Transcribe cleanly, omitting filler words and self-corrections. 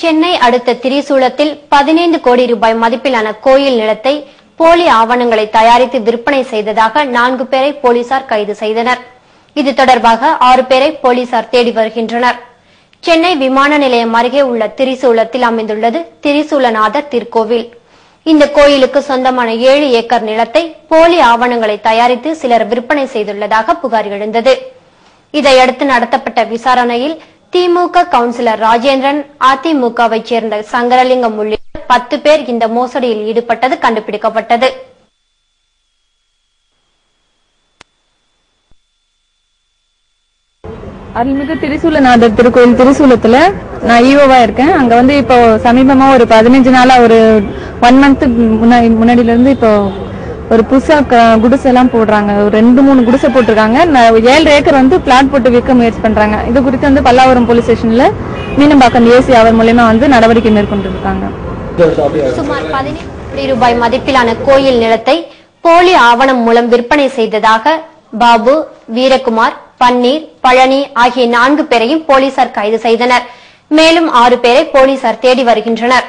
சென்னை அடுத்த திரிசூலத்தில் 15 கோடி ரூபாய் மதிப்பிலான கோயில் நிலத்தை போலி ஆவணங்களை தயாரித்து விற்பனை செய்ததாக 4 பேரை போலீசார் கைது செய்தனர். இது தொடர்பாக 6 பேரை போலீசார் தேடி வருகின்றனர். சென்னை விமான நிலையம் அருகே உள்ள திரிசூலத்தில் அமைந்துள்ளது திரிசூலநாதர் திருக்கோவில். இந்த கோயிலுக்கு சொந்தமான 7 ஏக்கர் நிலத்தை போலி ஆவணங்களை தயாரித்து சிலர் விற்பனை செய்துள்ளதாக புகார் எழுந்தது. இதையடுத்து நடத்தப்பட்ட விசாரணையில் திமுக கவுன்சிலர் ராஜேந்திரன், அதிமுகவை சேர்ந்த சங்கரலிங்கம் உள்ளிட்ட 10 பேர் இந்த மோசடியில் ஈடுபட்டது கண்டுபிடிக்கப்பட்டது. அருள்மிகு திரிசூலநாதர் திருக்கோயில் திரிசூலத்துல நான் ஈவோவா இருக்கேன். அங்க இப்போ சமீபமா ஒரு 15 நாளா ஒரு 1 மந்த் முன்னாடில இருந்து இப்போ ஒரு புதுசா குடிசை எல்லாம் போடுறாங்க. ஒரு 2-3 குடிசை போட்டிருக்காங்க. 7 ஏக்கர் பிளாட் போட்டு விற்க முயற்சி பண்றாங்க. இது குறித்து பல்லாவரம் போலீஸ் ஸ்டேஷன்ல மீனம்பாக்கம் ஏசி அவர் மூலமா நடவடிக்கை மேற்கொண்டு இருக்காங்க. சுமார் 15 கோடி ரூபாய் மதிப்பிலான கோயில் நிலத்தை போலி ஆவணம் மூலம் விற்பனை செய்ததாக பாபு, வீரகுமார், பன்னீர், பழனி ஆகிய 4 பேரையும் போலீசார் கைது செய்தனர். மேலும் 6 பேரை போலீசார் தேடி வருகின்றனர்.